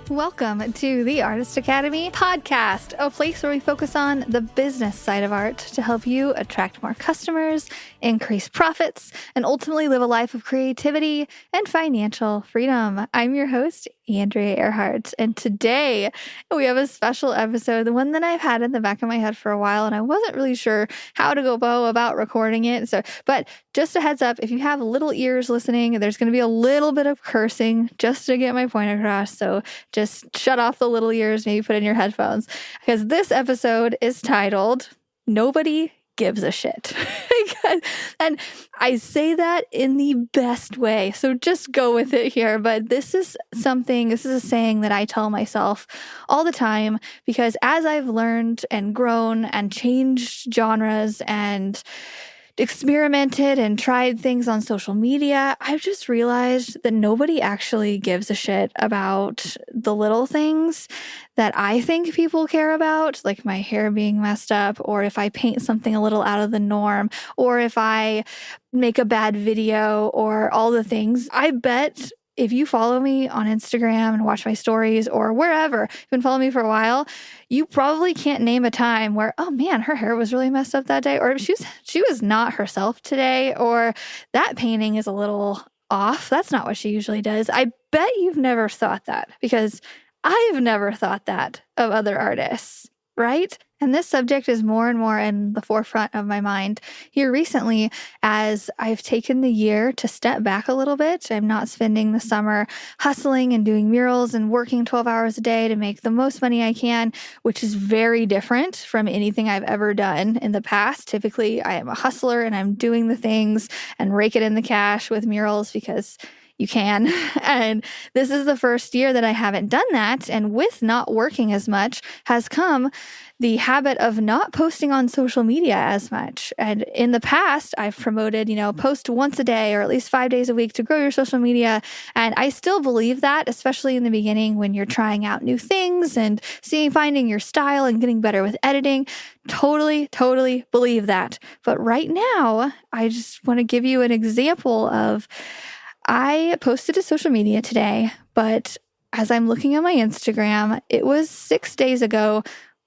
Welcome to the Artist Academy podcast, a place where we focus on the business side of art to help you attract more customers, increase profits, and ultimately live a life of creativity and financial freedom. I'm your host, Andrea Earhart, and today we have a special episode, the one that I've had in the back of my head for a while, and I wasn't really sure how to go about recording it. But just a heads up, if you have little ears listening, there's going to be a little bit of cursing just to get my point across. So just shut off the little ears, maybe put in your headphones, because this episode is titled Nobody Gives a Shit. And I say that in the best way. So just go with it here. But this is a saying that I tell myself all the time, because as I've learned and grown and changed genres and experimented and tried things on social media, I've just realized that nobody actually gives a shit about the little things that I think people care about, like my hair being messed up, or if I paint something a little out of the norm, or if I make a bad video, or all the things. I bet if you follow me on Instagram and watch my stories or wherever, you've been following me for a while, you probably can't name a time where, oh man, her hair was really messed up that day, or she was not herself today, or that painting is a little off. That's not what she usually does. I bet you've never thought that, because I've never thought that of other artists, right? And this subject is more and more in the forefront of my mind here recently as I've taken the year to step back a little bit. I'm not spending the summer hustling and doing murals and working 12 hours a day to make the most money I can, which is very different from anything I've ever done in the past. Typically, I am a hustler and I'm doing the things and rake it in the cash with murals because you can. And this is the first year that I haven't done that. And with not working as much has come the habit of not posting on social media as much. And in the past, I've promoted, post once a day or at least 5 days a week to grow your social media. And I still believe that, especially in the beginning when you're trying out new things and finding your style and getting better with editing. Totally believe that. But right now, I just want to give you an example of I posted to social media today, but as I'm looking at my Instagram, it was 6 days ago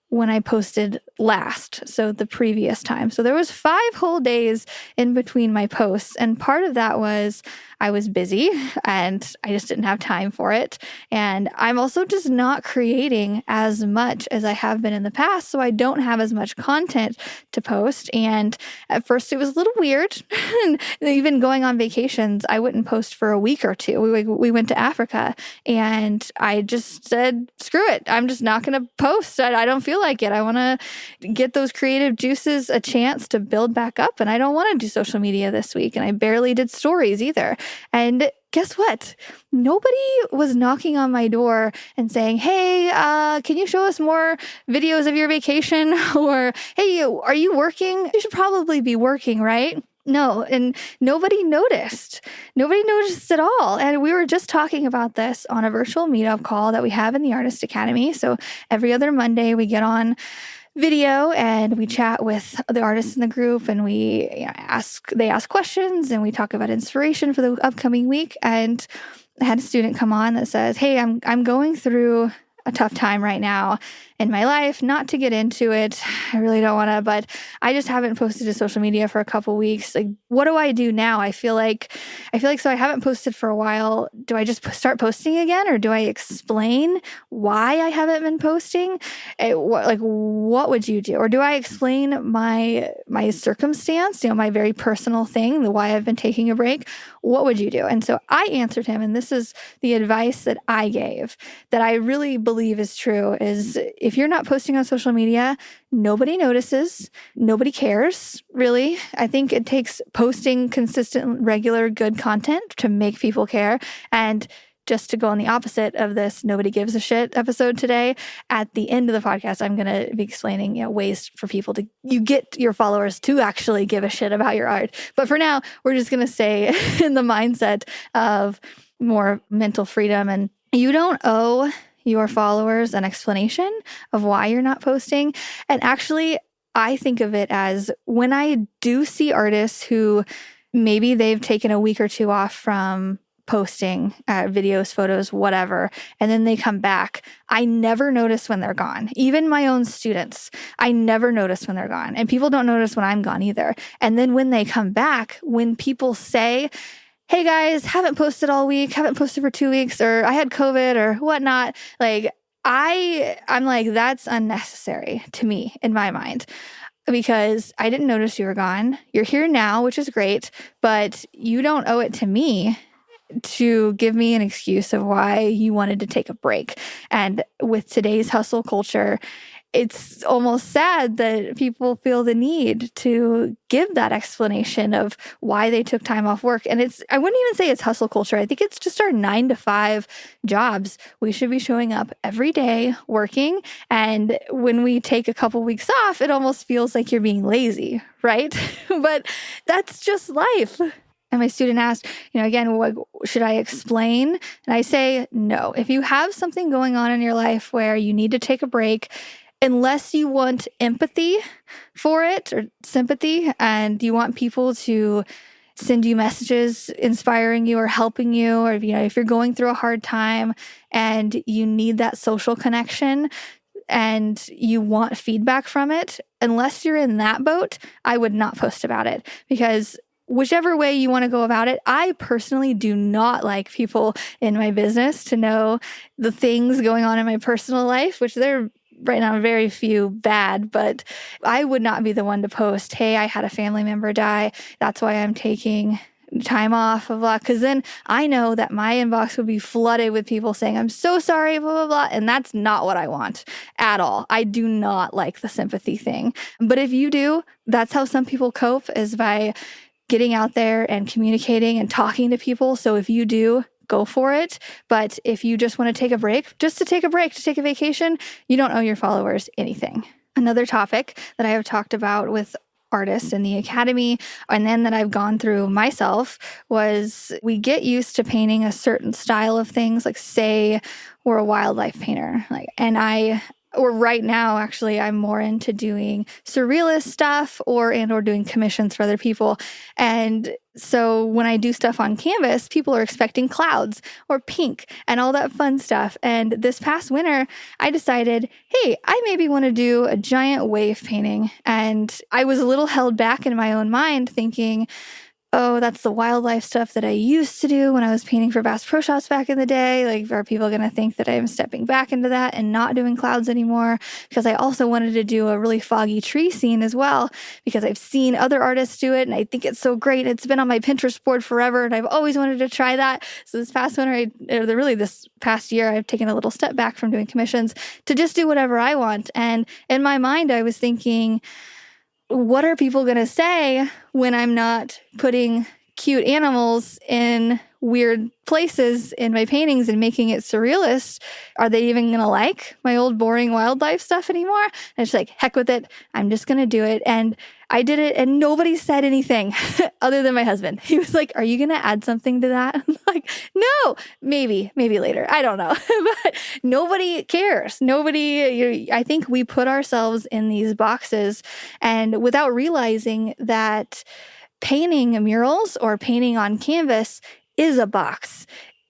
when I posted last, so the previous time. So there was 5 whole days in between my posts, and part of that was I was busy and I just didn't have time for it. And I'm also just not creating as much as I have been in the past, so I don't have as much content to post. And at first it was a little weird. And even going on vacations, I wouldn't post for a week or two. We went to Africa and I just said, screw it. I'm just not going to post. I don't feel like it. I want to get those creative juices a chance to build back up. And I don't want to do social media this week. And I barely did stories either. And guess what? Nobody was knocking on my door and saying, hey, can you show us more videos of your vacation? Or, hey, are you working? You should probably be working, right? No, and nobody noticed. Nobody noticed at all. And we were just talking about this on a virtual meetup call that we have in the Artist Academy. So every other Monday we get on video and we chat with the artists in the group, and they ask questions and we talk about inspiration for the upcoming week. And I had a student come on that says, hey, I'm going through a tough time right now in my life. Not to get into it, I really don't want to, but I just haven't posted to social media for a couple weeks. Like, what do I do now? I feel like so I haven't posted for a while. Do I just start posting again, or do I explain why I haven't been posting? What would you do? Or do I explain my circumstance, my very personal thing, the why I've been taking a break? What would you do? And so I answered him, and this is the advice that I gave that I really believe is true, is if you're not posting on social media, nobody notices, nobody cares, really. I think it takes posting consistent, regular, good content to make people care. And just to go on the opposite of this nobody gives a shit episode today, at the end of the podcast, I'm going to be explaining ways for people to get your followers to actually give a shit about your art. But for now, we're just going to stay in the mindset of more mental freedom. And you don't owe your followers an explanation of why you're not posting. And actually, I think of it as when I do see artists who maybe they've taken a week or two off from posting videos, photos, whatever, and then they come back, I never notice when they're gone. Even my own students, I never notice when they're gone. And people don't notice when I'm gone either. And then when they come back, when people say, hey guys, haven't posted all week, haven't posted for 2 weeks, or I had COVID or whatnot, like I'm like, that's unnecessary to me in my mind. Because I didn't notice you were gone. You're here now, which is great, but you don't owe it to me to give me an excuse of why you wanted to take a break. And with today's hustle culture, it's almost sad that people feel the need to give that explanation of why they took time off work. And I wouldn't even say it's hustle culture. I think it's just our 9-to-5 jobs. We should be showing up every day working. And when we take a couple weeks off, it almost feels like you're being lazy, right? But that's just life. And my student asked, again, what should I explain? And I say, no. If you have something going on in your life where you need to take a break, unless you want empathy for it or sympathy, and you want people to send you messages inspiring you or helping you, or if you're going through a hard time and you need that social connection and you want feedback from it, unless you're in that boat, I would not post about it. Because whichever way you want to go about it, I personally do not like people in my business to know the things going on in my personal life, which they're right now very few bad, but I would not be the one to post, hey, I had a family member die, that's why I'm taking time off, blah, blah, because then I know that my inbox would be flooded with people saying, I'm so sorry, blah, blah, blah, and that's not what I want at all. I do not like the sympathy thing. But if you do, that's how some people cope, is by getting out there and communicating and talking to people. So if you do, go for it. But if you just want to take a break, just to take a break, to take a vacation, you don't owe your followers anything. Another topic that I have talked about with artists in the academy, and then that I've gone through myself, was we get used to painting a certain style of things. Like, say we're a wildlife painter, or right now, actually, I'm more into doing surrealist stuff or doing commissions for other people. And so when I do stuff on canvas, people are expecting clouds or pink and all that fun stuff. And this past winter, I decided, hey, I maybe want to do a giant wave painting. And I was a little held back in my own mind thinking, oh, that's the wildlife stuff that I used to do when I was painting for Bass Pro Shops back in the day. Like, are people going to think that I'm stepping back into that and not doing clouds anymore? Because I also wanted to do a really foggy tree scene as well, because I've seen other artists do it and I think it's so great. It's been on my Pinterest board forever and I've always wanted to try that. So this past winter, this past year, I've taken a little step back from doing commissions to just do whatever I want. And in my mind, I was thinking, what are people going to say when I'm not putting cute animals in weird places in my paintings and making it surrealist? Are they even going to like my old boring wildlife stuff anymore? And it's like, heck with it. I'm just going to do it. And I did it and nobody said anything other than my husband. He was like, are you going to add something to that? I'm like, no, maybe later. I don't know. But nobody cares. I think we put ourselves in these boxes, and without realizing that painting murals or painting on canvas is a box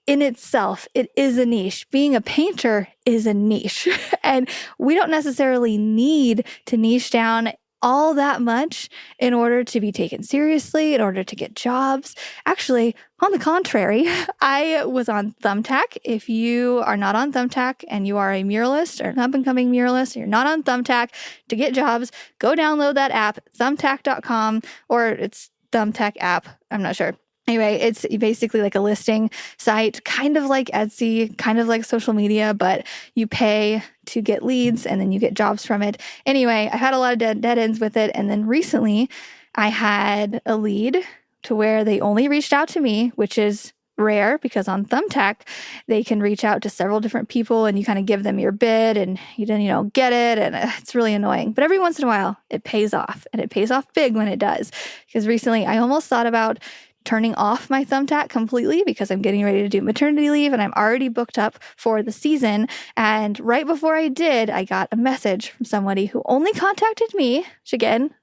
in itself. It is a niche. Being a painter is a niche. And we don't necessarily need to niche down all that much in order to be taken seriously, in order to get jobs. Actually, on the contrary, I was on Thumbtack. If you are not on Thumbtack and you are a muralist or an up-and-coming muralist, you're not on Thumbtack, to get jobs, go download that app, thumbtack.com, or it's Thumbtack app. I'm not sure. Anyway, it's basically like a listing site, kind of like Etsy, kind of like social media, but you pay to get leads and then you get jobs from it. Anyway, I had a lot of dead ends with it. And then recently I had a lead to where they only reached out to me, which is rare because on Thumbtack, they can reach out to several different people and you kind of give them your bid and you don't get it. And it's really annoying. But every once in a while, it pays off, and it pays off big when it does. Because recently I almost thought about turning off my Thumbtack completely because I'm getting ready to do maternity leave and I'm already booked up for the season. And right before I did, I got a message from somebody who only contacted me,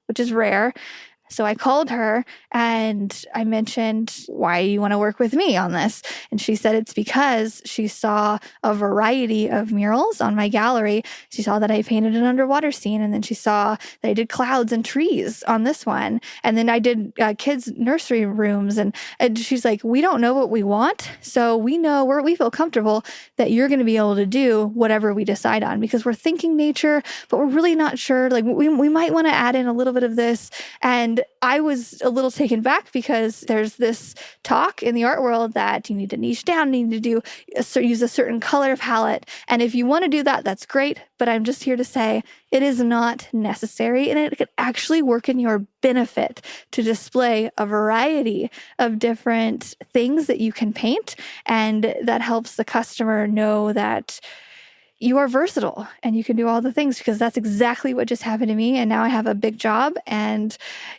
which is rare, So I called her and I mentioned, why you want to work with me on this? And she said it's because she saw a variety of murals on my gallery. She saw that I painted an underwater scene, and then she saw that I did clouds and trees on this one. And then I did kids' nursery rooms. And she's like, we don't know what we want. So we know we feel comfortable that you're going to be able to do whatever we decide on, because we're thinking nature, but we're really not sure. Like we might want to add in a little bit of this. And I was a little taken back because there's this talk in the art world that you need to niche down, you need to use a certain color palette. And if you want to do that, that's great. But I'm just here to say it is not necessary, and it could actually work in your benefit to display a variety of different things that you can paint. And that helps the customer know that you are versatile and you can do all the things, because that's exactly what just happened to me. And now I have a big job. And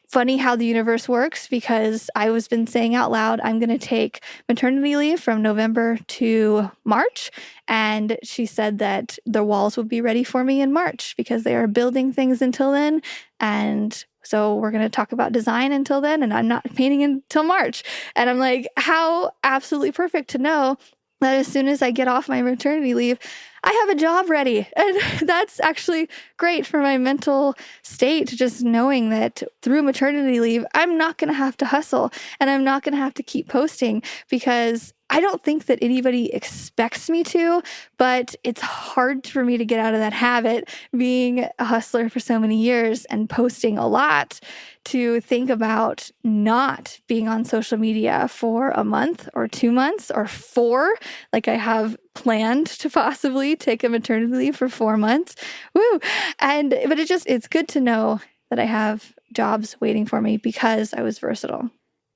funny how the universe works, because I was been saying out loud, I'm going to take maternity leave from November to March. And she said that the walls would be ready for me in March because they are building things until then. And so we're going to talk about design until then, and I'm not painting until March. And I'm like, how absolutely perfect to know that as soon as I get off my maternity leave, I have a job ready. And that's actually great for my mental state, just knowing that through maternity leave, I'm not going to have to hustle, and I'm not going to have to keep posting, because I don't think that anybody expects me to, but it's hard for me to get out of that habit, being a hustler for so many years and posting a lot, to think about not being on social media for a month or 2 months or 4, like I have planned to possibly take a maternity leave for 4 months. Woo! But it's good to know that I have jobs waiting for me because I was versatile.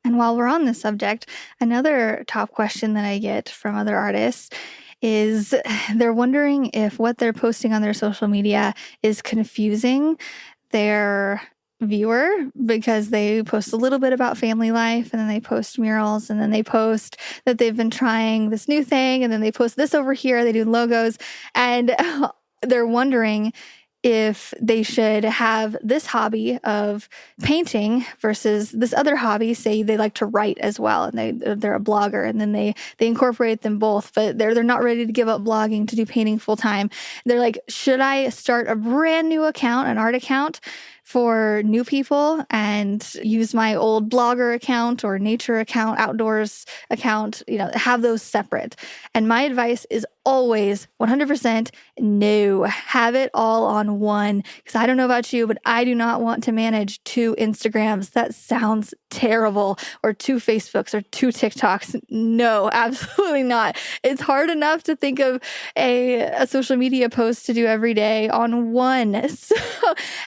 And while we're on this subject, another top question that I get from other artists is they're wondering if what they're posting on their social media is confusing their viewer, because they post a little bit about family life, and then they post murals, and then they post that they've been trying this new thing, and then they post this over here, they do logos, and they're wondering if they should have this hobby of painting versus this other hobby. Say they like to write as well, and they're a blogger, and then they incorporate them both, but they're not ready to give up blogging to do painting full time. They're like, should I start a brand new account, an art account for new people, and use my old blogger account or nature account, outdoors account, have those separate? And my advice is always 100% no. Have it all on one, because I don't know about you, but I do not want to manage 2 Instagrams. That sounds terrible. Or 2 Facebooks or 2 TikToks. No, absolutely not. It's hard enough to think of a social media post to do every day on one. So,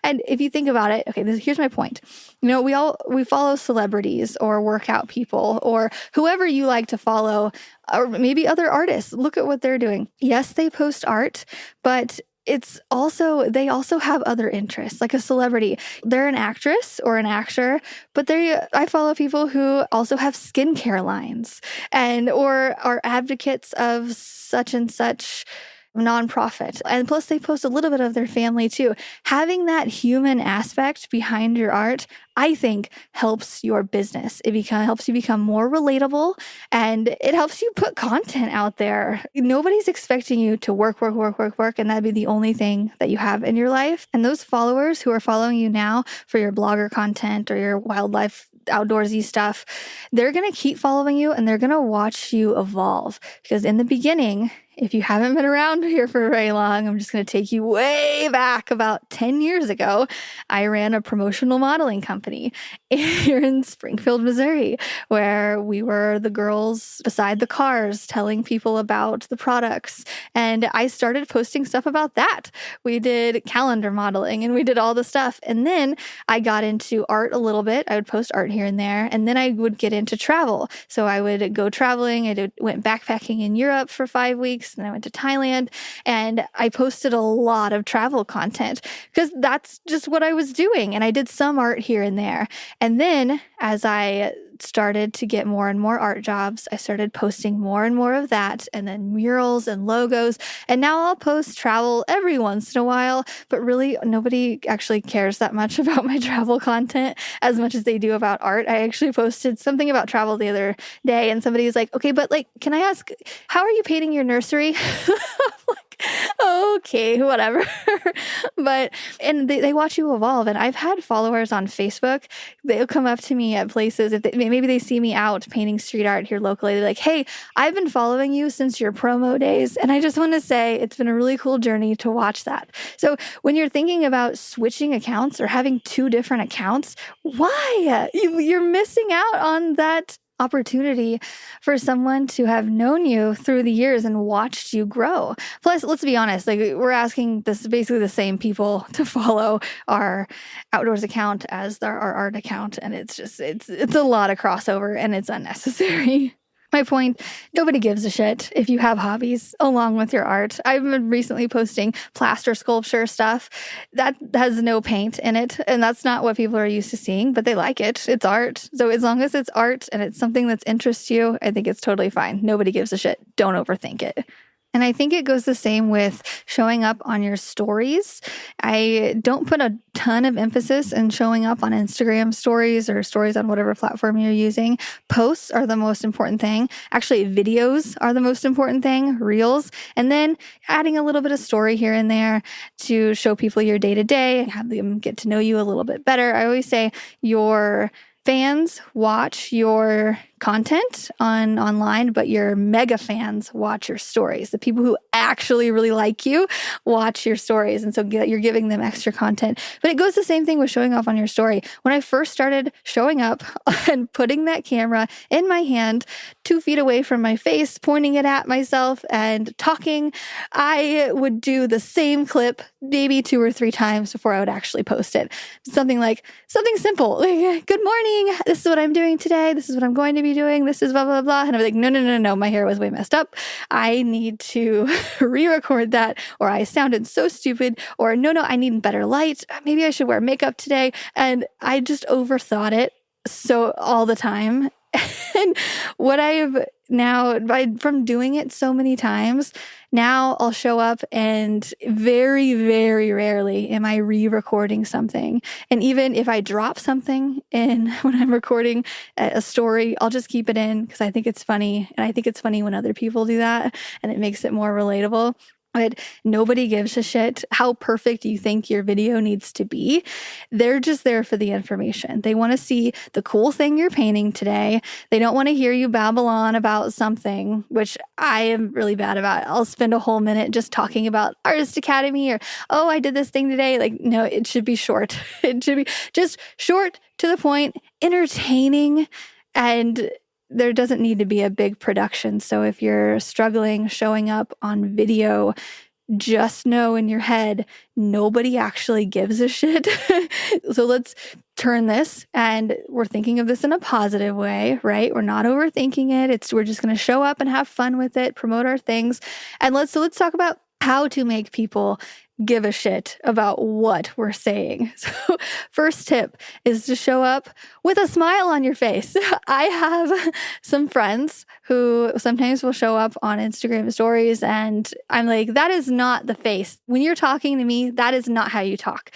and if you think about it, okay, here's my point. We follow celebrities or workout people or whoever you like to follow, or maybe other artists. Look at what they're doing. Yes, they post art, but they also have other interests. Like a celebrity, they're an actress or an actor, but I follow people who also have skincare lines or are advocates of such and such nonprofit. And plus they post a little bit of their family too. Having that human aspect behind your art, I think, helps your business. It helps you become more relatable, and it helps you put content out there. Nobody's expecting you to work, and that'd be the only thing that you have in your life. And those followers who are following you now for your blogger content or your wildlife outdoorsy stuff, they're going to keep following you, and they're going to watch you evolve. Because in the beginning, if you haven't been around here for very long, I'm just going to take you way back about 10 years ago. I ran a promotional modeling company here in Springfield, Missouri, where we were the girls beside the cars telling people about the products. And I started posting stuff about that. We did calendar modeling and we did all the stuff. And then I got into art a little bit. I would post art here and there. And then I would get into travel. So I would go traveling. Went backpacking in Europe for 5 weeks. And I went to Thailand, and I posted a lot of travel content because that's just what I was doing. And I did some art here and there. And then as I started to get more and more art jobs. I started posting more and more of that, and then murals and logos. And now I'll post travel every once in a while, but really nobody actually cares that much about my travel content as much as they do about art. I actually posted something about travel the other day, and somebody was like, okay, but like, can I ask, how are you painting your nursery? Like, okay, whatever. And they watch you evolve. And I've had followers on Facebook. They'll come up to me at places. If maybe they see me out painting street art here locally. They're like, hey, I've been following you since your promo days. And I just want to say it's been a really cool journey to watch that. So when you're thinking about switching accounts or having two different accounts, why? You're missing out on that opportunity for someone to have known you through the years and watched you grow. Plus, let's be honest, like we're asking this basically the same people to follow our outdoors account as our art account. And it's a lot of crossover and it's unnecessary. My point, nobody gives a shit if you have hobbies along with your art. I've been recently posting plaster sculpture stuff that has no paint in it, and that's not what people are used to seeing, but they like it. It's art. So as long as it's art and it's something that interests you, I think it's totally fine. Nobody gives a shit. Don't overthink it. And I think it goes the same with showing up on your stories. I don't put a ton of emphasis in showing up on Instagram stories or stories on whatever platform you're using. Posts are the most important thing. Actually, videos are the most important thing, reels. And then adding a little bit of story here and there to show people your day-to-day, have them get to know you a little bit better. I always say your fans watch your content online, but your mega fans watch your stories. The people who actually really like you watch your stories. And so you're giving them extra content. But it goes the same thing with showing off on your story. When I first started showing up and putting that camera in my hand 2 feet away from my face, pointing it at myself and talking, I would do the same clip maybe 2 or 3 times before I would actually post it. Something simple, like, good morning, this is what I'm doing today, this is what I'm going to be doing, this is blah, blah, blah. And I was like, no, my hair was way messed up. I need to re-record that, or I sounded so stupid, or no, I need better light. Maybe I should wear makeup today. And I just overthought it so all the time. And what I've now, from doing it so many times, now I'll show up and very, very rarely am I re-recording something. And even if I drop something in when I'm recording a story, I'll just keep it in because I think it's funny. And I think it's funny when other people do that and it makes it more relatable. But nobody gives a shit how perfect you think your video needs to be. They're just there for the information. They want to see the cool thing you're painting today. They don't want to hear you babble on about something, which I am really bad about. I'll spend a whole minute just talking about Artist Academy or, oh, I did this thing today. Like, no, it should be short. It should be just short, to the point, entertaining, and there doesn't need to be a big production. So if you're struggling showing up on video, just know in your head, nobody actually gives a shit. So let's turn this, and we're thinking of this in a positive way, right? We're not overthinking it. We're just going to show up and have fun with it, promote our things. And let's talk about how to make people give a shit about what we're saying. So first tip is to show up with a smile on your face. I have some friends who sometimes will show up on Instagram stories and I'm like, that is not the face. When you're talking to me, that is not how you talk.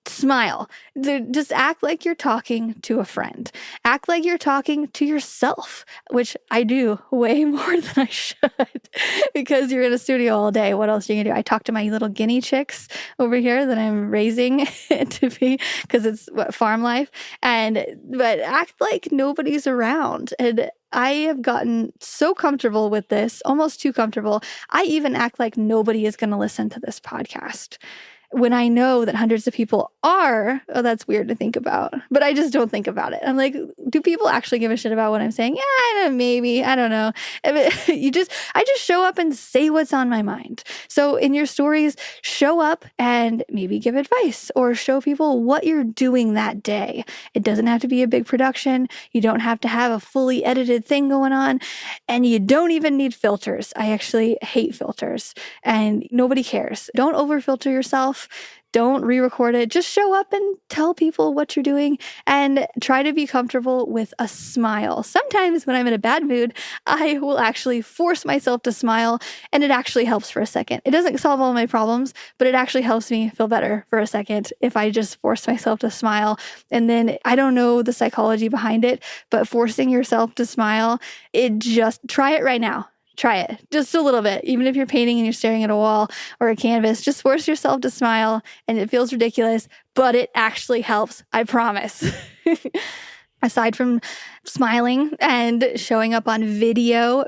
Smile. Just act like you're talking to a friend. Act like you're talking to yourself, which I do way more than I should because you're in a studio all day. What else are you gonna do? I talk to my little guinea chicks over here that I'm raising to be, because it's farm life. But act like nobody's around. And I have gotten so comfortable with this, almost too comfortable. I even act like nobody is going to listen to this podcast, when I know that hundreds of people are. Oh, that's weird to think about, but I just don't think about it. I'm like, do people actually give a shit about what I'm saying? Yeah, maybe. I don't know. I just show up and say what's on my mind. So in your stories, show up and maybe give advice or show people what you're doing that day. It doesn't have to be a big production. You don't have to have a fully edited thing going on, and you don't even need filters. I actually hate filters, and nobody cares. Don't over filter yourself. yourself. Don't re-record it. Just show up and tell people what you're doing and try to be comfortable with a smile. Sometimes when I'm in a bad mood, I will actually force myself to smile, and it actually helps for a second. It doesn't solve all my problems, but it actually helps me feel better for a second if I just force myself to smile. And then I don't know the psychology behind it, but forcing yourself to smile, try it right now. Try it just a little bit. Even if you're painting and you're staring at a wall or a canvas, just force yourself to smile, and it feels ridiculous, but it actually helps. I promise. Aside from smiling and showing up on video,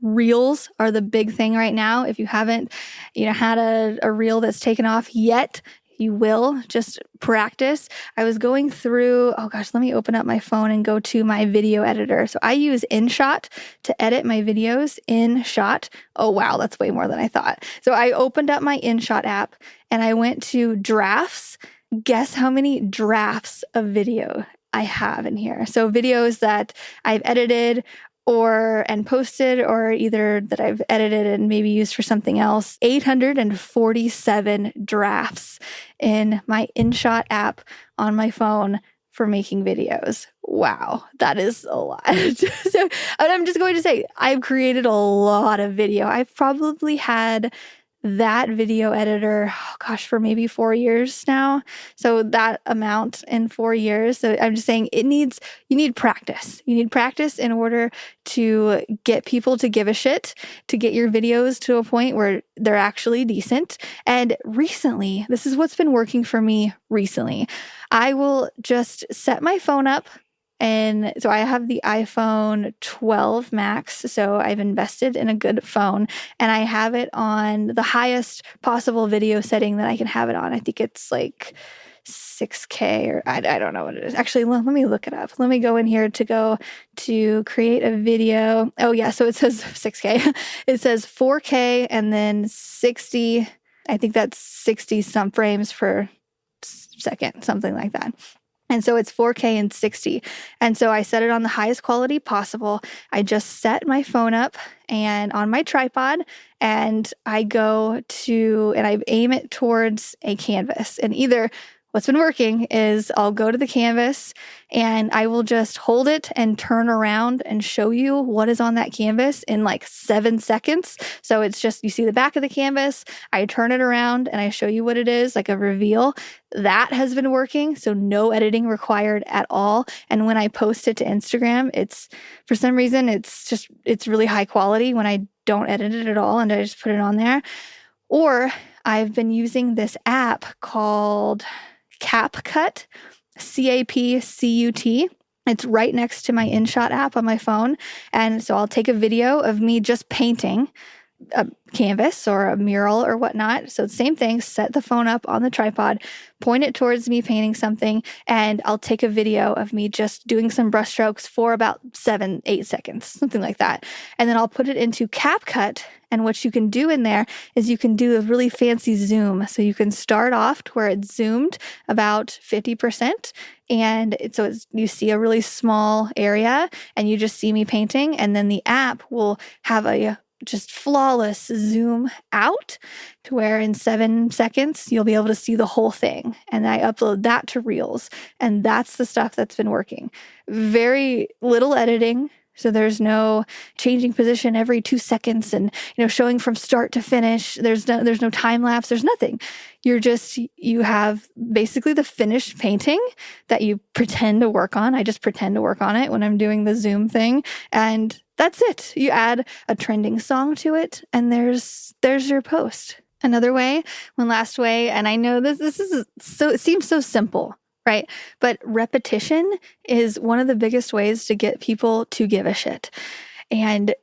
reels are the big thing right now. If you haven't, had a reel that's taken off yet, you will just practice. I was going through, let me open up my phone and go to my video editor. So I use InShot to edit my videos. InShot. Oh, wow, that's way more than I thought. So I opened up my InShot app and I went to drafts. Guess how many drafts of video I have in here? So videos that I've edited and posted, or either that I've edited and maybe used for something else. 847 drafts in my InShot app on my phone for making videos. Wow, that is a lot. So I'm just going to say, I've created a lot of video. I've probably had that video editor, for maybe 4 years now. So that amount in 4 years. So I'm just saying you need practice. You need practice in order to get people to give a shit, to get your videos to a point where they're actually decent. And recently, this is what's been working for me recently. I will just set my phone up. And so I have the iPhone 12 Max, so I've invested in a good phone, and I have it on the highest possible video setting that I can have it on. I think it's like 6K, or I don't know what it is. Actually, let me look it up. Let me go in here to create a video. Oh yeah, so it says 6K. It says 4K and then 60. I think that's 60 some frames per second, something like that. And so it's 4K and 60. And so I set it on the highest quality possible. I just set my phone up and on my tripod, and I aim it towards a canvas. And either what's been working is I'll go to the canvas and I will just hold it and turn around and show you what is on that canvas in like 7 seconds. So it's just, you see the back of the canvas, I turn it around and I show you what it is, like a reveal. That has been working. So no editing required at all. And when I post it to Instagram, for some reason, it's really high quality when I don't edit it at all and I just put it on there. Or I've been using this app called CapCut, CapCut. It's right next to my InShot app on my phone. And so I'll take a video of me just painting a canvas or a mural or whatnot. So same thing, set the phone up on the tripod, point it towards me painting something, and I'll take a video of me just doing some brushstrokes for about 7-8 seconds, something like that. And then I'll put it into CapCut. And what you can do in there is you can do a really fancy zoom. So you can start off to where it's zoomed about 50%. And you see a really small area and you just see me painting. And then the app will have a just flawless zoom out to where in 7 seconds, you'll be able to see the whole thing. And I upload that to Reels. And that's the stuff that's been working. Very little editing. So there's no changing position every 2 seconds and, showing from start to finish. There's no time lapse. There's nothing. You have basically the finished painting that you pretend to work on. I just pretend to work on it when I'm doing the Zoom thing. And that's it. You add a trending song to it and there's your post. One last way, and I know this is it seems so simple, right? But repetition is one of the biggest ways to get people to give a shit. And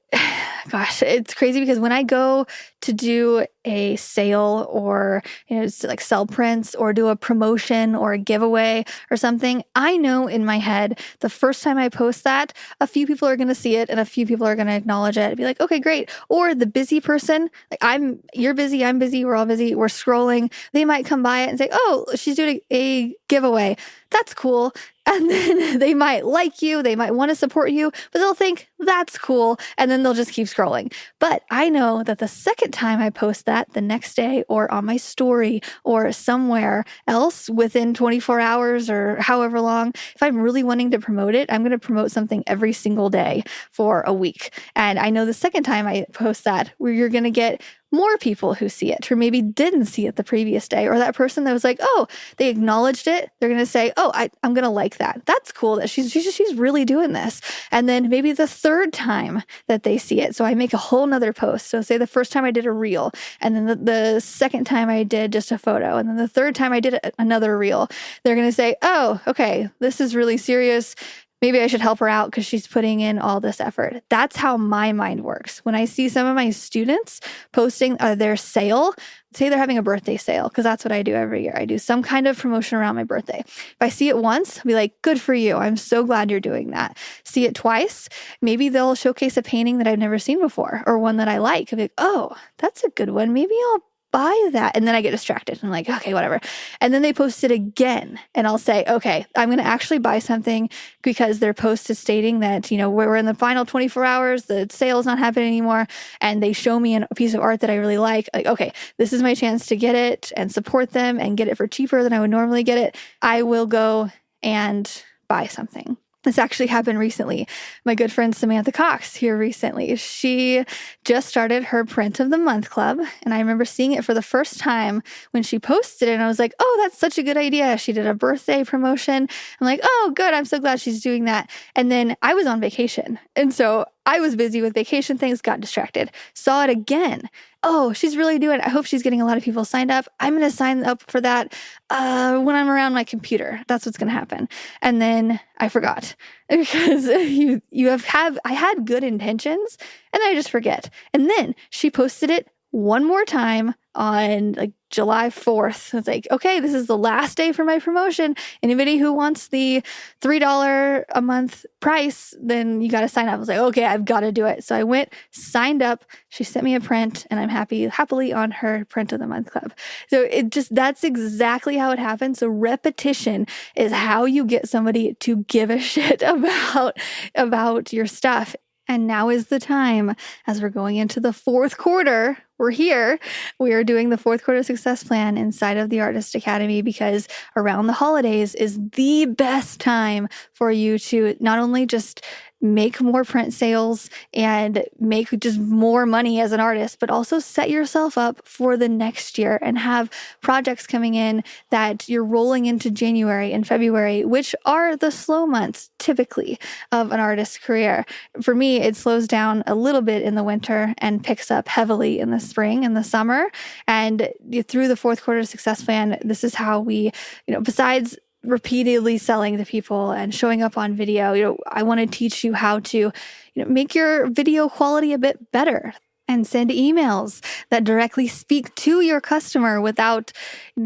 gosh, it's crazy because when I go to do a sale or, like sell prints or do a promotion or a giveaway or something, I know in my head, the first time I post that, a few people are going to see it and a few people are going to acknowledge it and be like, okay, great. Or the busy person, like you're busy, I'm busy, we're all busy, we're scrolling. They might come by it and say, oh, she's doing a giveaway. That's cool. And then they might like you, they might want to support you, but they'll think that's cool. And then they'll just keep scrolling. But I know that the second time I post that, the next day or on my story or somewhere else within 24 hours or however long, if I'm really wanting to promote it, I'm going to promote something every single day for a week. And I know the second time I post that, where you're going to get more people who see it, or maybe didn't see it the previous day, or that person that was like, oh, they acknowledged it. They're going to say, oh, I'm going to like that. That's cool that she's really doing this. And then maybe the third time that they see it. So I make a whole nother post. So say the first time I did a reel, and then the second time I did just a photo, and then the third time I did another reel. They're going to say, oh, okay, this is really serious. Maybe I should help her out because she's putting in all this effort. That's how my mind works. When I see some of my students posting their sale, say they're having a birthday sale, because that's what I do every year. I do some kind of promotion around my birthday. If I see it once, I'll be like, good for you. I'm so glad you're doing that. See it twice, maybe they'll showcase a painting that I've never seen before, or one that I like. I'll be like, oh, that's a good one. Maybe I'll buy that. And then I get distracted. I'm like, okay, whatever. And then they post it again. And I'll say, okay, I'm going to actually buy something because their post is stating that, we're in the final 24 hours, the sale is not happening anymore. And they show me a piece of art that I really like. Like, okay, this is my chance to get it and support them and get it for cheaper than I would normally get it. I will go and buy something. This actually happened recently. My good friend Samantha Cox here recently, she just started her Print of the Month Club. And I remember seeing it for the first time when she posted it. And I was like, oh, that's such a good idea. She did a birthday promotion. I'm like, oh, good. I'm so glad she's doing that. And then I was on vacation. And so I was busy with vacation things, got distracted, saw it again. Oh, she's really doing it. I hope she's getting a lot of people signed up. I'm going to sign up for that when I'm around my computer. That's what's going to happen. And then I forgot because I had good intentions and then I just forget. And then she posted it one more time on July 4th. It's like, okay, this is the last day for my promotion. Anybody who wants the $3 a month price, then you got to sign up. I was like, okay, I've got to do it. So I went, signed up. She sent me a print and I'm happily on her Print of the Month Club. So that's exactly how it happens. So repetition is how you get somebody to give a shit about your stuff. And now is the time, as we're going into the fourth quarter, we're here. We are doing the fourth quarter success plan inside of the Artist Academy because around the holidays is the best time for you to not only just make more print sales and make just more money as an artist, but also set yourself up for the next year and have projects coming in that you're rolling into January and February, which are the slow months typically of an artist's career. For me, it slows down a little bit in the winter and picks up heavily in the spring and the summer. And through the fourth quarter success plan, this is how we, besides repeatedly selling to people and showing up on video, I want to teach you how to, make your video quality a bit better and send emails that directly speak to your customer without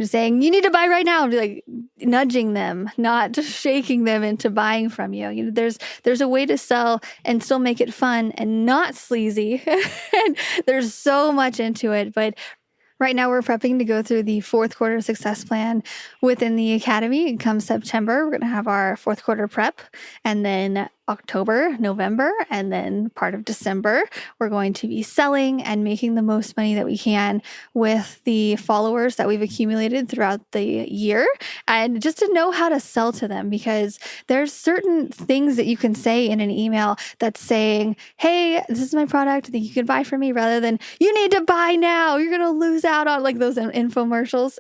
saying, you need to buy right now, like nudging them, not just shaking them into buying from you. There's a way to sell and still make it fun and not sleazy. And there's so much into it, but right now, we're prepping to go through the fourth quarter success plan within the Academy. Come September, we're going to have our fourth quarter prep, and then October, November, and then part of December, we're going to be selling and making the most money that we can with the followers that we've accumulated throughout the year, and just to know how to sell to them, because there's certain things that you can say in an email that's saying, hey, this is my product that you could buy from me, rather than you need to buy now, you're going to lose out on those infomercials.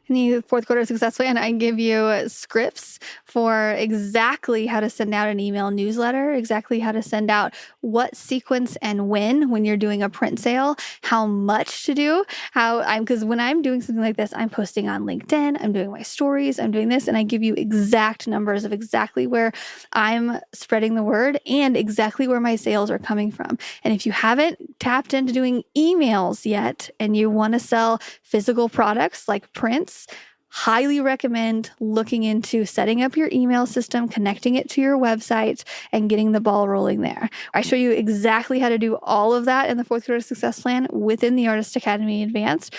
In the fourth quarter success plan, I give you scripts for exactly how to send out an email newsletter, exactly how to send out what sequence and when you're doing a print sale, how much to do, because when I'm doing something like this, I'm posting on LinkedIn, I'm doing my stories, I'm doing this, and I give you exact numbers of exactly where I'm spreading the word and exactly where my sales are coming from. And if you haven't tapped into doing emails yet and you want to sell physical products like prints, highly recommend looking into setting up your email system, connecting it to your website, and getting the ball rolling there. I show you exactly how to do all of that in the fourth quarter success plan within the Artist Academy Advanced.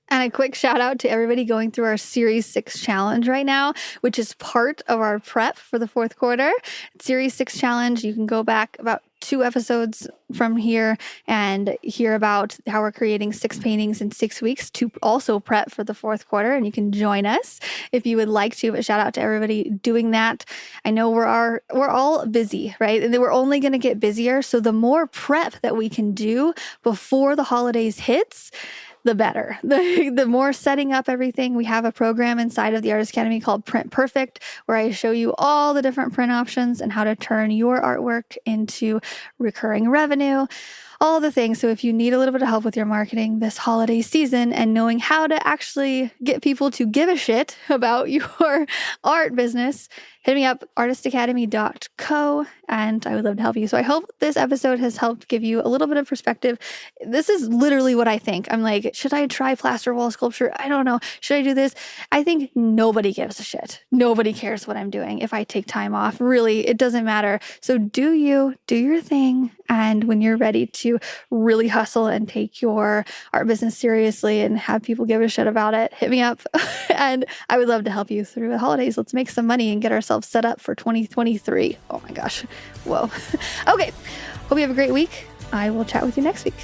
And a quick shout out to everybody going through our Series 6 challenge right now, which is part of our prep for the fourth quarter. Series 6 challenge, you can go back about 2 episodes from here and hear about how we're creating 6 paintings in 6 weeks to also prep for the fourth quarter. And you can join us if you would like to. But shout out to everybody doing that. I know we're all busy, right? And we're only going to get busier. So the more prep that we can do before the holidays hits, the better. The more setting up everything. We have a program inside of the Artist Academy called Print Perfect, where I show you all the different print options and how to turn your artwork into recurring revenue, all the things. So if you need a little bit of help with your marketing this holiday season and knowing how to actually get people to give a shit about your art business, hit me up, artistacademy.co, and I would love to help you. So I hope this episode has helped give you a little bit of perspective. This is literally what I think. I'm like, should I try plaster wall sculpture? I don't know. Should I do this? I think nobody gives a shit. Nobody cares what I'm doing if I take time off. Really, it doesn't matter. So do your thing. And when you're ready to really hustle and take your art business seriously and have people give a shit about it, hit me up. And I would love to help you through the holidays. Let's make some money and get ourselves set up for 2023. Oh my gosh. Whoa. Okay. Hope you have a great week. I will chat with you next week.